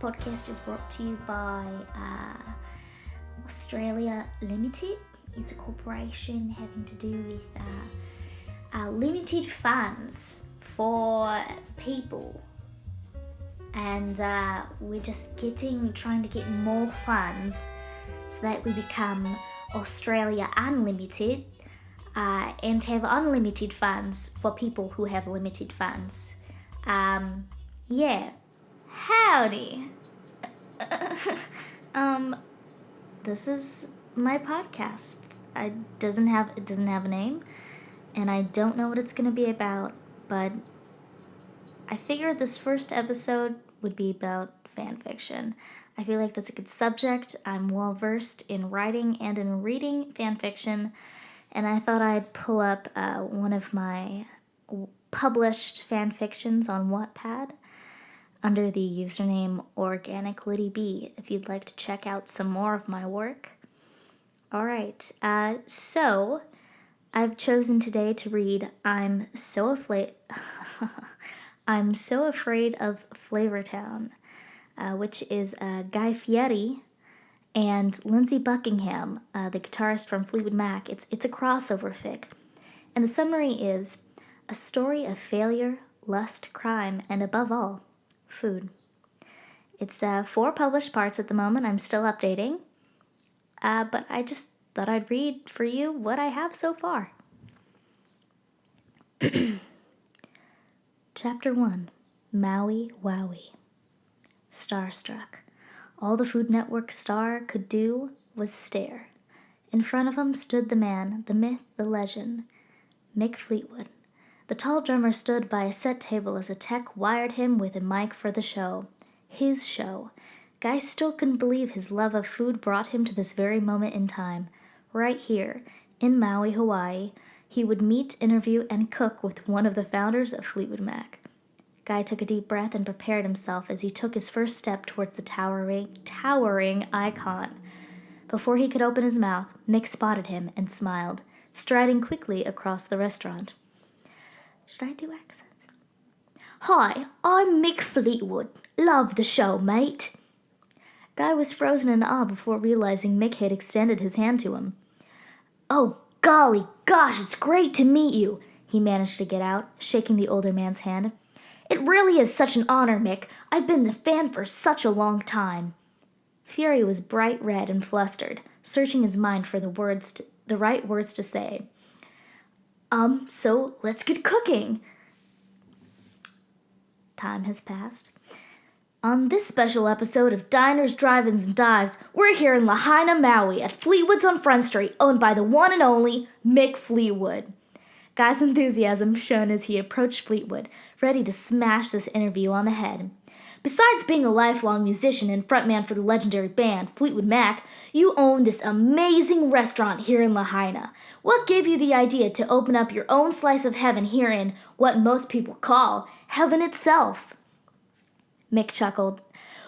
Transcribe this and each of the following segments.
podcast is brought to you by Australia Limited. It's a corporation having to do with limited funds for people. And we're just trying to get more funds so that we become Australia Unlimited and have unlimited funds for people who have limited funds. Yeah. Howdy. This is my podcast. It doesn't have a name, and I don't know what it's gonna be about, but I figured this first episode would be about fan fiction. I feel like that's a good subject. I'm well versed in writing and in reading fan fiction, and I thought I'd pull up one of my published fan fictions on Wattpad under the username OrganicLittyB if you'd like to check out some more of my work. Alright, so I've chosen today to read I'm So Afraid of Flavortown, which is Guy Fieri and Lindsey Buckingham, the guitarist from Fleetwood Mac. It's a crossover fic. And the summary is a story of failure, lust, crime, and above all, food. It's 4 published parts at the moment. I'm still updating. But I just thought I'd read for you what I have so far. Chapter 1, Maui Wowie. Starstruck. All the Food Network star could do was stare. In front of him stood the man, the myth, the legend, Mick Fleetwood. The tall drummer stood by a set table as a tech wired him with a mic for the show. His show. Guy still couldn't believe his love of food brought him to this very moment in time. Right here, in Maui, Hawaii, he would meet, interview, and cook with one of the founders of Fleetwood Mac. Guy took a deep breath and prepared himself as he took his first step towards the towering icon. Before he could open his mouth, Mick spotted him and smiled, striding quickly across the restaurant. Should I do accents? Hi, I'm Mick Fleetwood. Love the show, mate. Guy was frozen in awe before realizing Mick had extended his hand to him. Oh, golly gosh, it's great to meet you, he managed to get out, shaking the older man's hand. It really is such an honor, Mick. I've been a fan for such a long time. Fury was bright red and flustered, searching his mind for the right words to say. So let's get cooking. Time has passed. On this special episode of Diners, Drive-Ins, and Dives, we're here in Lahaina, Maui, at Fleetwood's on Front Street, owned by the one and only Mick Fleetwood. Guy's enthusiasm shone as he approached Fleetwood, ready to smash this interview on the head. Besides being a lifelong musician and frontman for the legendary band Fleetwood Mac, you own this amazing restaurant here in Lahaina. What gave you the idea to open up your own slice of heaven here in what most people call heaven itself? Mick chuckled.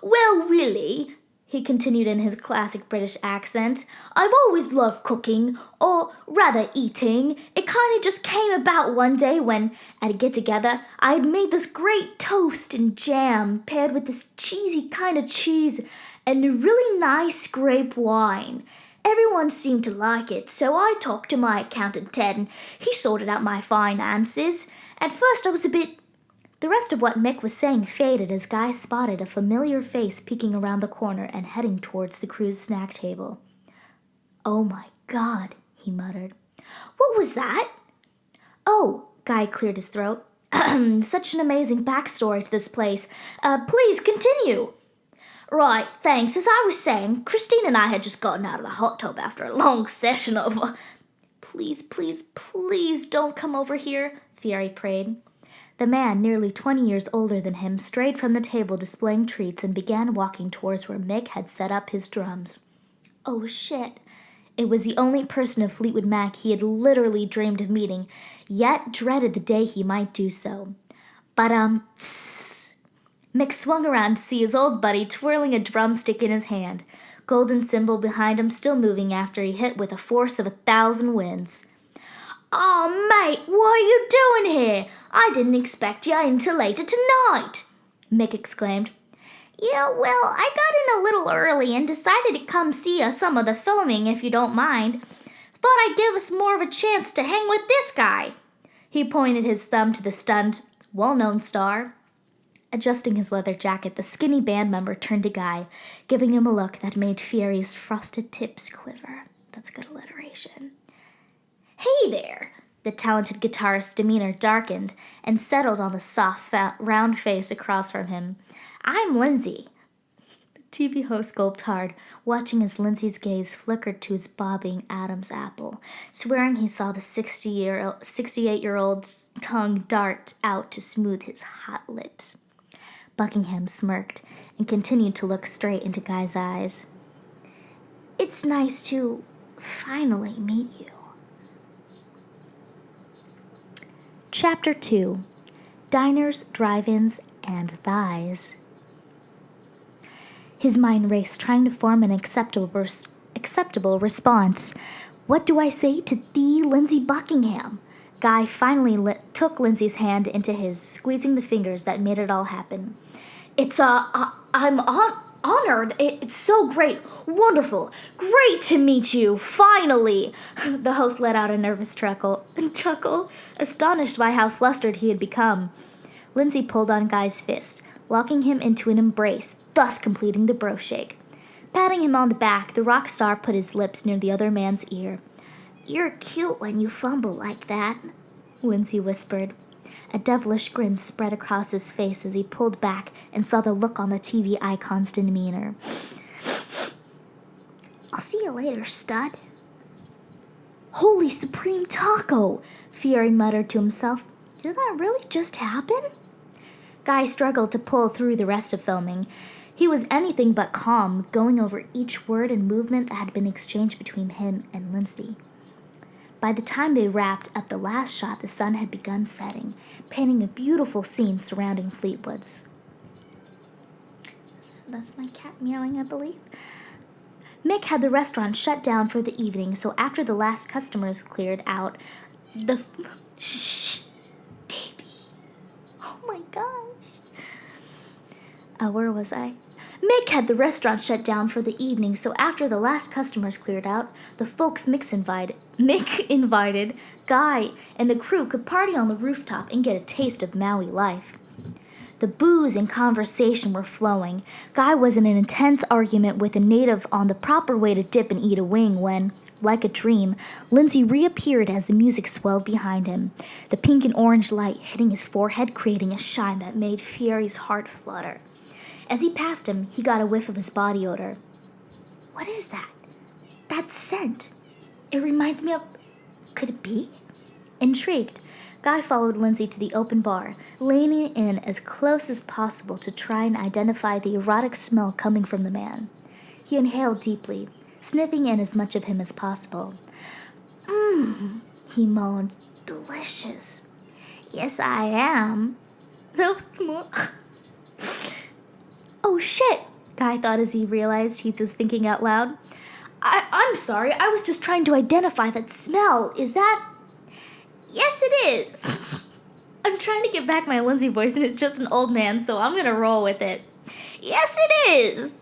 Well, really, he continued in his classic British accent, I've always loved cooking, or rather eating. It kind of just came about one day when, at a get-together, I had made this great toast and jam paired with this cheesy kind of cheese and a really nice grape wine. Everyone seemed to like it, so I talked to my accountant Ted, and he sorted out my finances. At first I was a bit... The rest of what Mick was saying faded as Guy spotted a familiar face peeking around the corner and heading towards the crew's snack table. Oh my God, he muttered. What was that? Oh, Guy cleared his throat. Such an amazing backstory to this place. Please continue. Right, thanks. As I was saying, Christine and I had just gotten out of the hot tub after a long session of... Please, please, please don't come over here, Fury prayed. The man, nearly 20 years older than him, strayed from the table displaying treats and began walking towards where Mick had set up his drums. Oh, shit. It was the only person of Fleetwood Mac he had literally dreamed of meeting, yet dreaded the day he might do so. But, tss. Mick swung around to see his old buddy twirling a drumstick in his hand, golden symbol behind him still moving after he hit with a force of 1,000 winds. "Aw, mate, what are you doing here? I didn't expect you until later tonight," Mick exclaimed. Yeah, well, I got in a little early and decided to come see some of the filming if you don't mind. Thought I'd give us more of a chance to hang with this guy. He pointed his thumb to the stunned, well-known star. Adjusting his leather jacket, the skinny band member turned to Guy, giving him a look that made Fiery's frosted tips quiver. That's good alliteration. Hey there! The talented guitarist's demeanor darkened and settled on the soft, round face across from him. I'm Lindsay. The TV host gulped hard, watching as Lindsay's gaze flickered to his bobbing Adam's apple, swearing he saw the 68-year-old's tongue dart out to smooth his hot lips. Buckingham smirked and continued to look straight into Guy's eyes. It's nice to finally meet you. Chapter 2. Diners, Drive-Ins, and Thighs. His mind raced, trying to form an acceptable response. What do I say to the Lindsay Buckingham? Guy finally took Lindsay's hand into his, squeezing the fingers that made it all happen. I'm honored. It's so great. Wonderful. Great to meet you. Finally. The host let out a nervous chuckle, astonished by how flustered he had become. Lindsay pulled on Guy's fist, locking him into an embrace, thus completing the bro shake. Patting him on the back, the rock star put his lips near the other man's ear. You're cute when you fumble like that, Lindsay whispered. A devilish grin spread across his face as he pulled back and saw the look on the TV icon's demeanor. I'll see you later, stud. Holy supreme taco, Fury muttered to himself. Did that really just happen? Guy struggled to pull through the rest of filming. He was anything but calm, going over each word and movement that had been exchanged between him and Lindsay. By the time they wrapped up the last shot, the sun had begun setting, painting a beautiful scene surrounding Fleetwoods. That's my cat meowing, I believe. Mick had the restaurant shut down for the evening, so after the last customers cleared out, Shh, baby. Oh my gosh. Where was I? Mick had the restaurant shut down for the evening, so after the last customers cleared out, the folks Mick invited, Guy and the crew could party on the rooftop and get a taste of Maui life. The booze and conversation were flowing. Guy was in an intense argument with a native on the proper way to dip and eat a wing when, like a dream, Lindsay reappeared as the music swelled behind him, the pink and orange light hitting his forehead, creating a shine that made Fury's heart flutter. As he passed him, he got a whiff of his body odor. What is that? That scent. It reminds me of... Could it be? Intrigued, Guy followed Lindsay to the open bar, leaning in as close as possible to try and identify the erotic smell coming from the man. He inhaled deeply, sniffing in as much of him as possible. He moaned. Delicious. Yes, I am. That was more... Oh, shit, Guy thought as he realized he was thinking out loud. I'm sorry, I was just trying to identify that smell. Is that... Yes, it is. I'm trying to get back my Lindsay voice, and it's just an old man, so I'm going to roll with it. Yes, it is.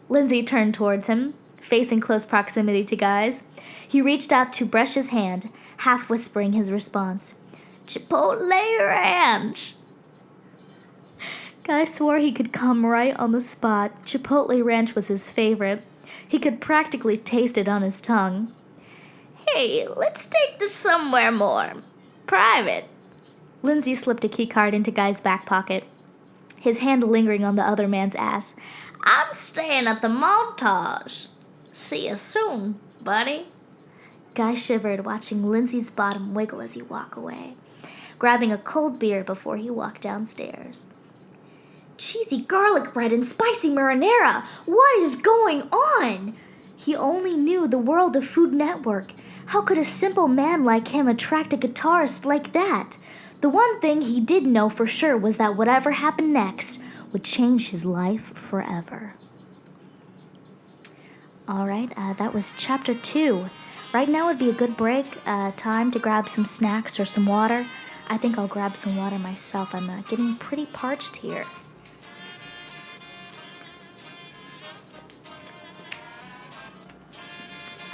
Lindsay turned towards him, facing close proximity to Guy's. He reached out to brush his hand, half whispering his response. Chipotle ranch. Guy swore he could come right on the spot. Chipotle ranch was his favorite. He could practically taste it on his tongue. Hey, let's take this somewhere more private. Lindsay slipped a key card into Guy's back pocket, his hand lingering on the other man's ass. I'm staying at the Montage. See you soon, buddy. Guy shivered, watching Lindsay's bottom wiggle as he walked away, grabbing a cold beer before he walked downstairs. Cheesy garlic bread and spicy marinara. What is going on? He only knew the world of Food Network. How could a simple man like him attract a guitarist like that? The one thing he did know for sure was that whatever happened next would change his life forever. All right, that was chapter 2. Right now would be a good break, time to grab some snacks or some water. I think I'll grab some water myself. I'm getting pretty parched here.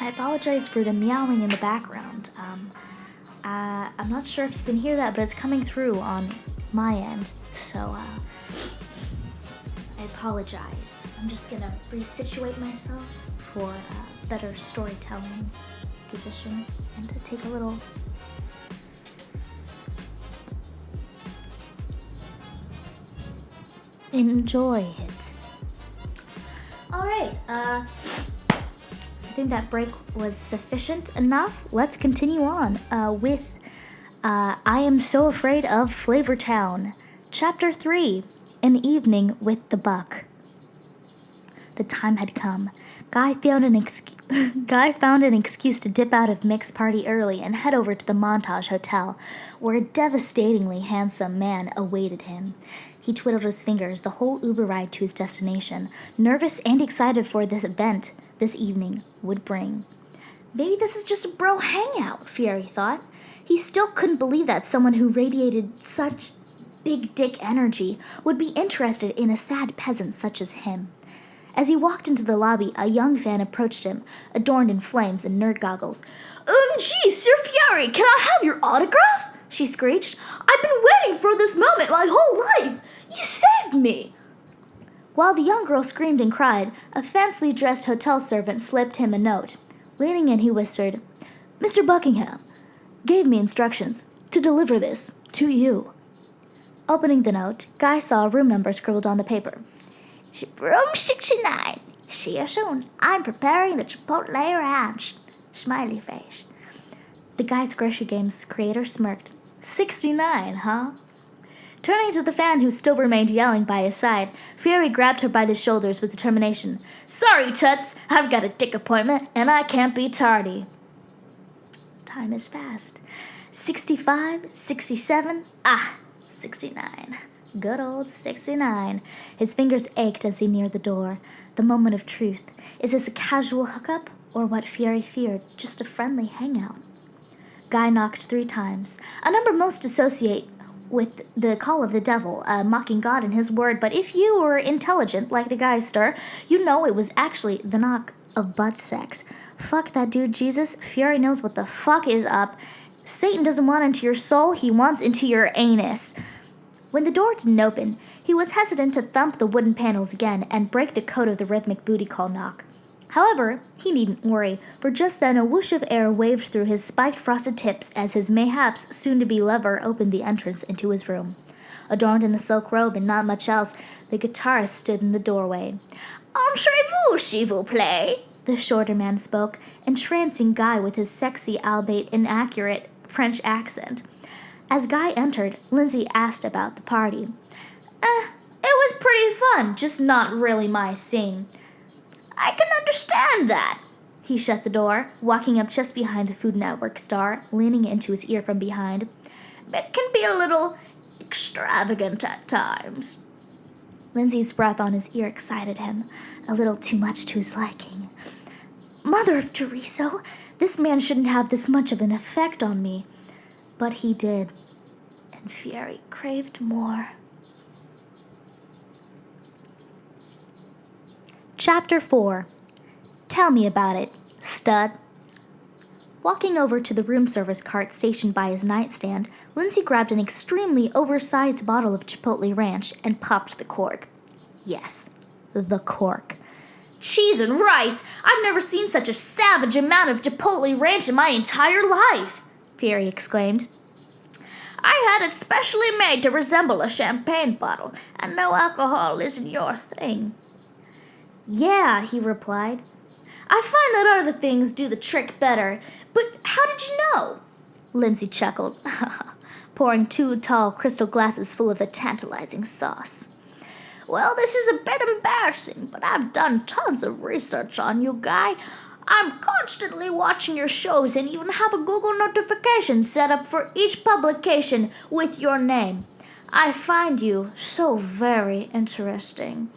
I apologize for the meowing in the background. I'm not sure if you can hear that, but it's coming through on my end. So, I apologize. I'm just gonna resituate myself for a better storytelling position and to take a little enjoy it. Alright, I think that break was sufficient enough. Let's continue on with I Am So Afraid of Flavortown. Chapter 3, An Evening with the Buck. The time had come. Guy found an excuse to dip out of Mick's party early and head over to the Montage Hotel, where a devastatingly handsome man awaited him. He twiddled his fingers the whole Uber ride to his destination, nervous and excited for this event this evening would bring. Maybe this is just a bro hangout, Fieri thought. He still couldn't believe that someone who radiated such big dick energy would be interested in a sad peasant such as him. As he walked into the lobby, a young fan approached him, adorned in flames and nerd goggles. Gee, Sir Fieri, can I have your autograph? She screeched. I've been waiting for this moment my whole life. You saved me. While the young girl screamed and cried, a fancily dressed hotel servant slipped him a note. Leaning in, he whispered, Mr. Buckingham gave me instructions to deliver this to you. Opening the note, Guy saw a room number scribbled on the paper. Room 69. See you soon. I'm preparing the Chipotle Ranch. Smiley face. The Guy's Grocery Games creator smirked. 69, huh? Turning to the fan who still remained yelling by his side, Fieri grabbed her by the shoulders with determination. Sorry, Toots. I've got a dick appointment, and I can't be tardy. Time is fast. 65, 67, 69. Good old 69. His fingers ached as he neared the door. The moment of truth. Is this a casual hookup, or what Fieri feared, just a friendly hangout? Guy knocked 3 times, a number most associate with the call of the devil, mocking God and his word, but if you were intelligent, like the guy stir, you know it was actually the knock of butt sex. Fuck that dude, Jesus. Fieri knows what the fuck is up. Satan doesn't want into your soul, he wants into your anus. When the door didn't open, he was hesitant to thump the wooden panels again and break the code of the rhythmic booty call knock. However, he needn't worry, for just then a whoosh of air waved through his spiked frosted tips as his mayhaps soon-to-be lover opened the entrance into his room. Adorned in a silk robe and not much else, the guitarist stood in the doorway. Entrez-vous, s'il vous plaît, the shorter man spoke, entrancing Guy with his sexy, albeit inaccurate, French accent. As Guy entered, Lindsay asked about the party. It was pretty fun, just not really my scene. I can understand that. He shut the door, walking up just behind the Food Network star, leaning into his ear from behind. It can be a little extravagant at times. Lindsay's breath on his ear excited him, a little too much to his liking. Mother of Teresa, this man shouldn't have this much of an effect on me. But he did, and Fieri craved more. Chapter 4. Tell me about it, stud. Walking over to the room service cart stationed by his nightstand, Lindsay grabbed an extremely oversized bottle of Chipotle Ranch and popped the cork. Yes, the cork. Cheese and rice! I've never seen such a savage amount of Chipotle Ranch in my entire life, Fieri exclaimed. I had it specially made to resemble a champagne bottle, and no alcohol isn't your thing. Yeah, he replied. I find that other things do the trick better, but how did you know? Lindsay chuckled, pouring 2 tall crystal glasses full of the tantalizing sauce. Well, this is a bit embarrassing, but I've done tons of research on you, Guy. I'm constantly watching your shows and even have a Google notification set up for each publication with your name. I find you so very interesting.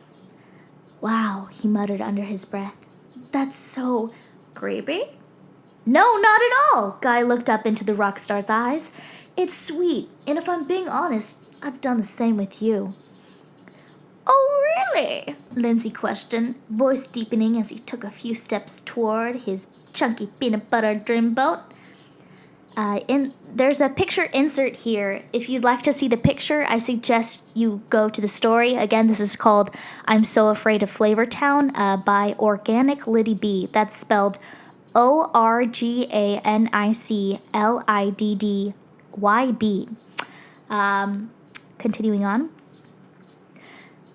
Wow, he muttered under his breath. That's so creepy. No, not at all. Guy looked up into the rock star's eyes. It's sweet, and if I'm being honest, I've done the same with you. Oh, really? Lindsay questioned, voice deepening as he took a few steps toward his chunky peanut butter dreamboat. There's a picture insert here. If you'd like to see the picture, I suggest you go to the story. Again, this is called I'm So Afraid of Flavortown by Organic Liddy B. That's spelled ORGANICLIDDYB. Continuing on.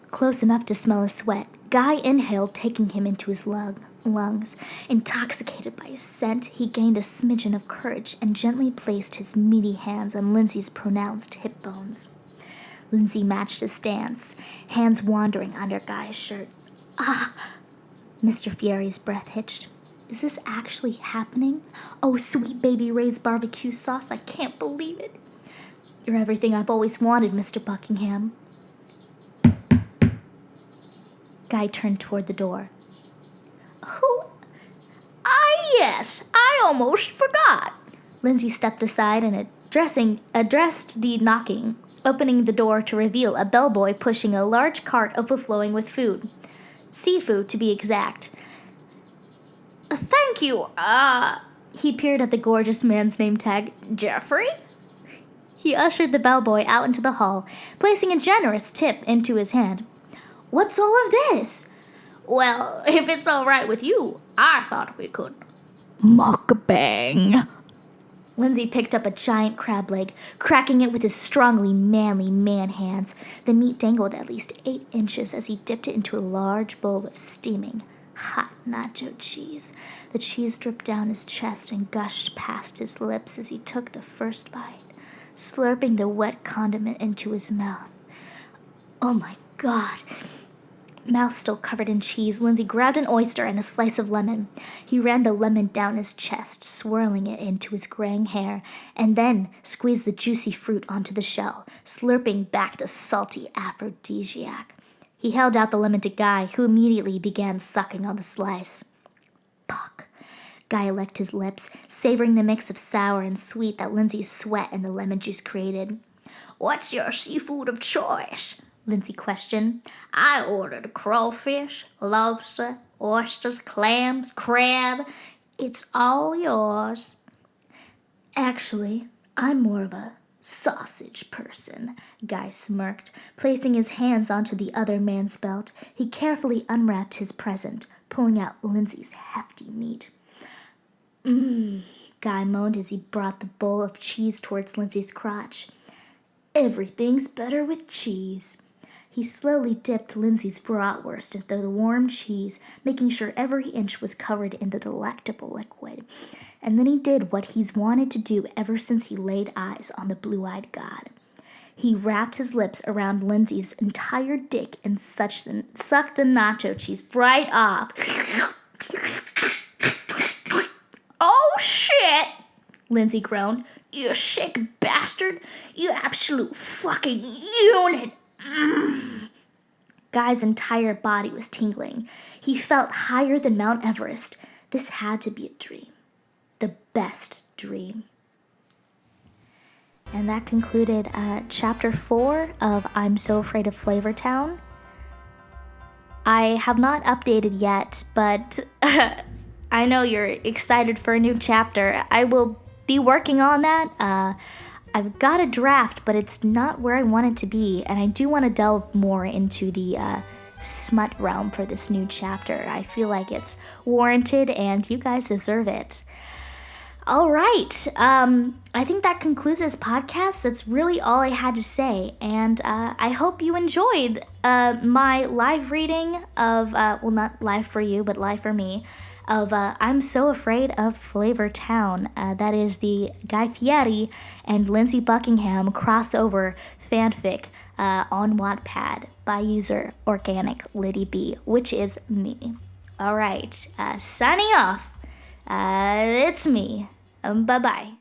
Close enough to smell his sweat, Guy inhaled, taking him into his lungs. Intoxicated by his scent, he gained a smidgen of courage and gently placed his meaty hands on Lindsay's pronounced hip bones. Lindsay matched his stance, hands wandering under Guy's shirt. Ah! Mr. Fiery's breath hitched. Is this actually happening? Oh, sweet baby Ray's barbecue sauce, I can't believe it. You're everything I've always wanted, Mr. Buckingham. Guy turned toward the door. Who? Yes, I almost forgot. Lindsay stepped aside and addressed the knocking, opening the door to reveal a bellboy pushing a large cart overflowing with food. Seafood, to be exact. Thank you. He peered at the gorgeous man's name tag. Jeffrey? He ushered the bellboy out into the hall, placing a generous tip into his hand. What's all of this? Well, if it's all right with you, I thought we could. Mukbang. Lindsay picked up a giant crab leg, cracking it with his strongly manly man hands. The meat dangled at least 8 inches as he dipped it into a large bowl of steaming, hot nacho cheese. The cheese dripped down his chest and gushed past his lips as he took the first bite, slurping the wet condiment into his mouth. Oh my God. Mouth still covered in cheese, Lindsay grabbed an oyster and a slice of lemon. He ran the lemon down his chest, swirling it into his graying hair, and then squeezed the juicy fruit onto the shell, slurping back the salty aphrodisiac. He held out the lemon to Guy, who immediately began sucking on the slice. Fuck. Guy licked his lips, savoring the mix of sour and sweet that Lindsay's sweat and the lemon juice created. What's your seafood of choice? Lindsay questioned. I ordered crawfish, lobster, oysters, clams, crab. It's all yours. Actually, I'm more of a sausage person, Guy smirked. Placing his hands onto the other man's belt, he carefully unwrapped his present, pulling out Lindsay's hefty meat. Guy moaned as he brought the bowl of cheese towards Lindsay's crotch. Everything's better with cheese. He slowly dipped Lindsay's bratwurst into the warm cheese, making sure every inch was covered in the delectable liquid. And then he did what he's wanted to do ever since he laid eyes on the blue-eyed god. He wrapped his lips around Lindsay's entire dick and sucked the nacho cheese right off. Oh, shit! Lindsay groaned. You sick bastard! You absolute fucking unit! Guy's entire body was tingling. He felt higher than Mount Everest. This had to be a dream. The best dream. And that concluded Chapter 4 of I'm So Afraid of Flavortown. I have not updated yet, but I know you're excited for a new chapter. I will be working on that. I've got a draft, but it's not where I want it to be, and I do want to delve more into the smut realm for this new chapter. I feel like it's warranted, and you guys deserve it. All right, I think that concludes this podcast. That's really all I had to say, and I hope you enjoyed my live reading of, well, not live for you, but live for me, of I'm So Afraid of Flavortown. That is the Guy Fieri and Lindsay Buckingham crossover fanfic on Wattpad by user Organic Liddy B, which is me. All right, signing off. It's me. Bye-bye.